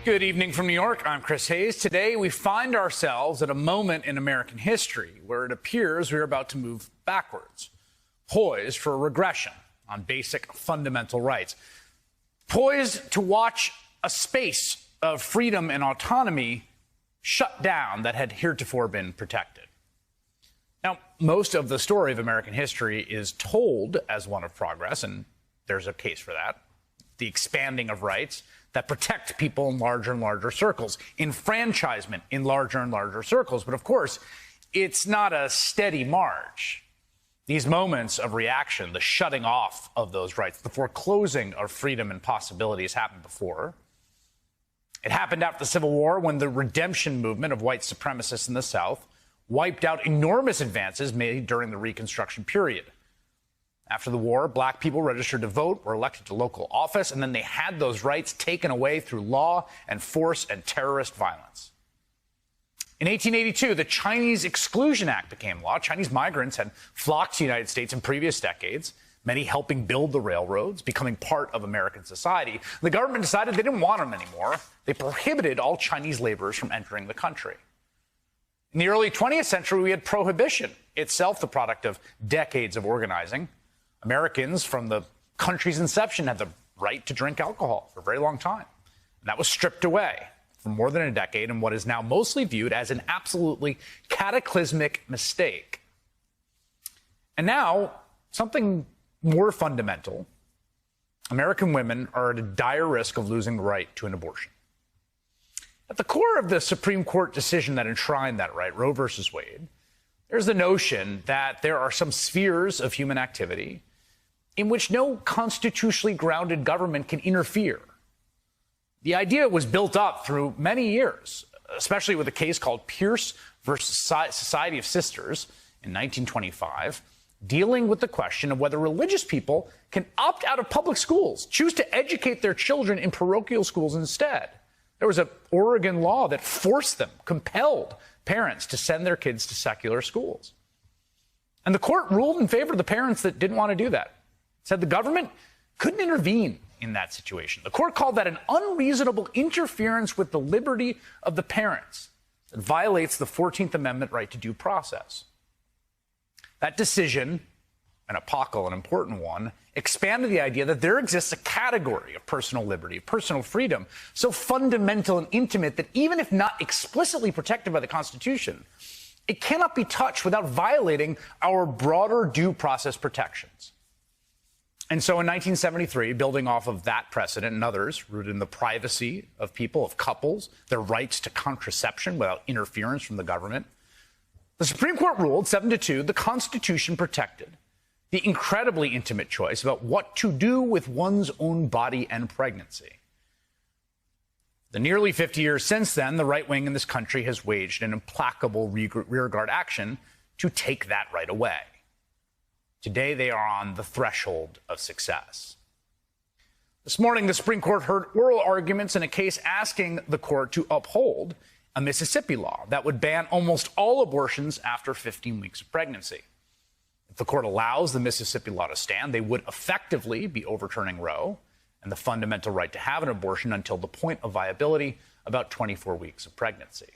Good evening from New York. I'm Chris Hayes. Today, we find ourselves at a moment in American history where it appears we're about to move backwards, poised for a regression on basic fundamental rights, poised to watch a space of freedom and autonomy shut down that had heretofore been protected. Now, most of the story of American history is told as one of progress, and there's a case for that. The expanding of rights that protect people in larger and larger circles, enfranchisement in larger and larger circles. But of course, it's not a steady march. These moments of reaction, the shutting off of those rights, the foreclosing of freedom and possibilities happened before. It happened after the Civil War when the redemption movement of white supremacists in the South wiped out enormous advances made during the Reconstruction period. After the war, black people registered to vote, were elected to local office, and then they had those rights taken away through law and force and terrorist violence. In 1882, the Chinese Exclusion Act became law. Chinese migrants had flocked to the United States in previous decades, many helping build the railroads, becoming part of American society. The government decided they didn't want them anymore. They prohibited all Chinese laborers from entering the country. In the early 20th century, we had prohibition, itself the product of decades of organizing. Americans from the country's inception had the right to drink alcohol for a very long time. And that was stripped away for more than a decade in what is now mostly viewed as an absolutely cataclysmic mistake. And now, something more fundamental. American women are at a dire risk of losing the right to an abortion. At the core of the Supreme Court decision that enshrined that right, Roe versus Wade, there's the notion that there are some spheres of human activity in which no constitutionally grounded government can interfere. The idea was built up through many years, especially with a case called Pierce versus Society of Sisters in 1925, dealing with the question of whether religious people can opt out of public schools, choose to educate their children in parochial schools instead. There was an Oregon law that forced them, compelled parents to send their kids to secular schools. And the court ruled in favor of the parents that didn't want to do that. Said the government couldn't intervene in that situation. The court called that an unreasonable interference with the liberty of the parents that violates the 14th Amendment right to due process. That decision, an epochal and important one, expanded the idea that there exists a category of personal liberty, of personal freedom, so fundamental and intimate that even if not explicitly protected by the Constitution, it cannot be touched without violating our broader due process protections. And so in 1973, building off of that precedent and others rooted in the privacy of people, of couples, their rights to contraception without interference from the government, the Supreme Court ruled 7-2, the Constitution protected the incredibly intimate choice about what to do with one's own body and pregnancy. The nearly 50 years since then, the right wing in this country has waged an implacable rearguard action to take that right away. Today, they are on the threshold of success. This morning, the Supreme Court heard oral arguments in a case asking the court to uphold a Mississippi law that would ban almost all abortions after 15 weeks of pregnancy. If the court allows the Mississippi law to stand, they would effectively be overturning Roe and the fundamental right to have an abortion until the point of viability, about 24 weeks of pregnancy.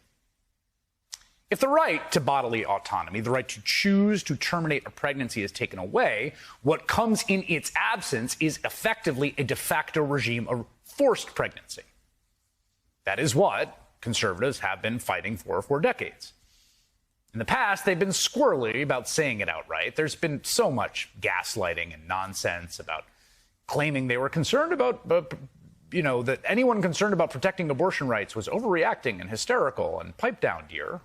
If the right to bodily autonomy, the right to choose to terminate a pregnancy, is taken away, what comes in its absence is effectively a de facto regime of forced pregnancy. That is what conservatives have been fighting for decades. In the past, they've been squirrely about saying it outright. There's been so much gaslighting and nonsense about claiming they were concerned about, that anyone concerned about protecting abortion rights was overreacting and hysterical and pipe down, dear.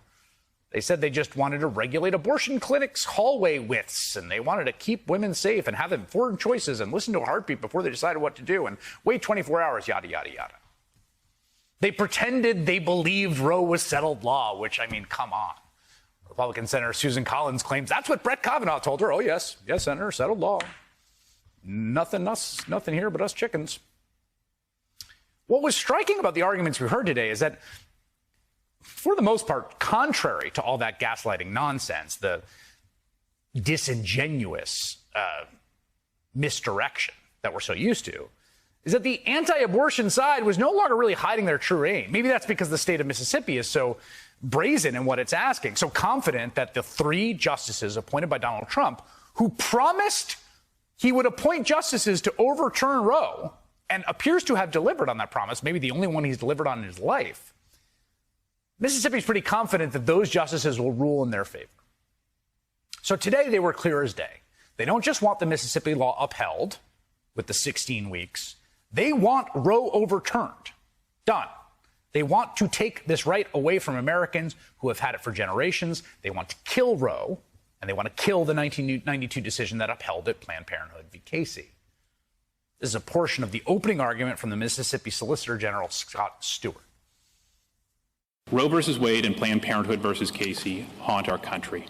They said they just wanted to regulate abortion clinics' hallway widths, and they wanted to keep women safe and have informed choices and listen to a heartbeat before they decided what to do and wait 24 hours, yada, yada, yada. They pretended they believed Roe was settled law, which, come on. Republican Senator Susan Collins claims that's what Brett Kavanaugh told her. Oh, yes, Senator, settled law. Nothing here but us chickens. What was striking about the arguments we heard today is that, for the most part, contrary to all that gaslighting nonsense, the disingenuous misdirection that we're so used to, is that the anti-abortion side was no longer really hiding their true aim. Maybe that's because the state of Mississippi is so brazen in what it's asking, so confident that the 3 justices appointed by Donald Trump, who promised he would appoint justices to overturn Roe, and appears to have delivered on that promise, maybe the only one he's delivered on in his life, Mississippi's pretty confident that those justices will rule in their favor. So today they were clear as day. They don't just want the Mississippi law upheld with the 16 weeks. They want Roe overturned. Done. They want to take this right away from Americans who have had it for generations. They want to kill Roe, and they want to kill the 1992 decision that upheld it, Planned Parenthood v. Casey. This is a portion of the opening argument from the Mississippi Solicitor General Scott Stewart. Roe v. Wade and Planned Parenthood v. Casey haunt our country.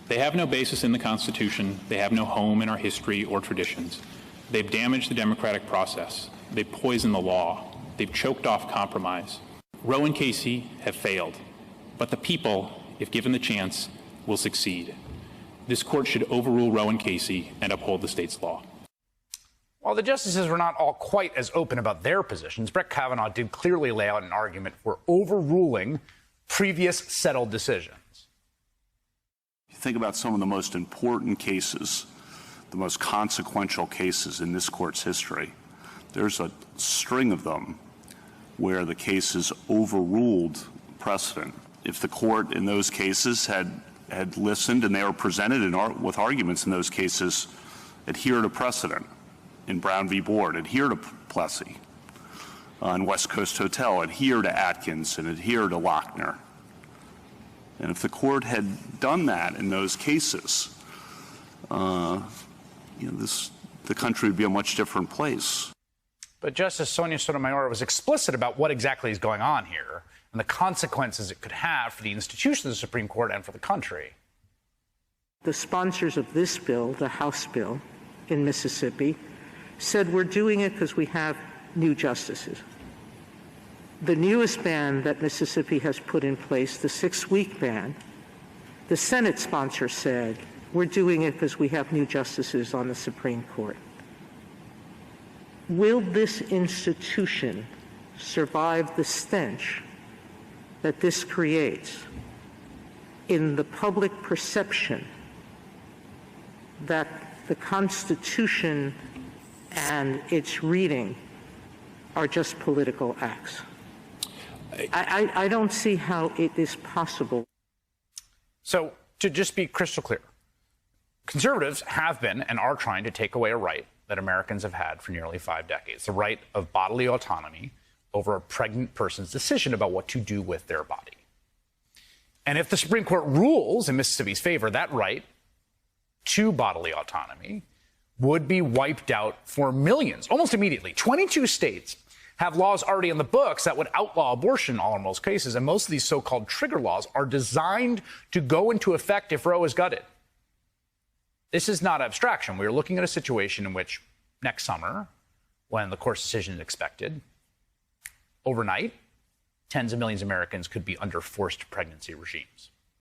They have no basis in the Constitution. They have no home in our history or traditions. They've damaged the democratic process. They've poisoned the law. They've choked off compromise. Roe and Casey have failed, but the people, if given the chance, will succeed. This court should overrule Roe and Casey and uphold the state's law. While the justices were not all quite as open about their positions, Brett Kavanaugh did clearly lay out an argument for overruling previous settled decisions. You think about some of the most important cases, the most consequential cases in this court's history. There's a string of them where the cases overruled precedent. If the court in those cases had listened and they were presented with arguments in those cases, adhere to precedent. In Brown v. Board, adhere to Plessy. In West Coast Hotel, adhere to Atkins and adhere to Lochner. And if the court had done that in those cases, the country would be a much different place. But Justice Sonia Sotomayor was explicit about what exactly is going on here and the consequences it could have for the institution of the Supreme Court and for the country. The sponsors of this bill, the House bill in Mississippi, said we're doing it because we have new justices. The newest ban that Mississippi has put in place, the 6-week ban, the Senate sponsor said we're doing it because we have new justices on the Supreme Court. Will this institution survive the stench that this creates in the public perception that the Constitution and its reading are just political acts? I don't see how it is possible. So, to just be crystal clear, conservatives have been and are trying to take away a right that Americans have had for nearly 5 decades, the right of bodily autonomy over a pregnant person's decision about what to do with their body. And if the Supreme Court rules in Mississippi's favor, that right to bodily autonomy would be wiped out for millions, almost immediately. 22 states have laws already in the books that would outlaw abortion in all or most cases, and most of these so-called trigger laws are designed to go into effect if Roe is gutted. This is not abstraction. We're looking at a situation in which next summer, when the court's decision is expected, overnight, tens of millions of Americans could be under forced pregnancy regimes.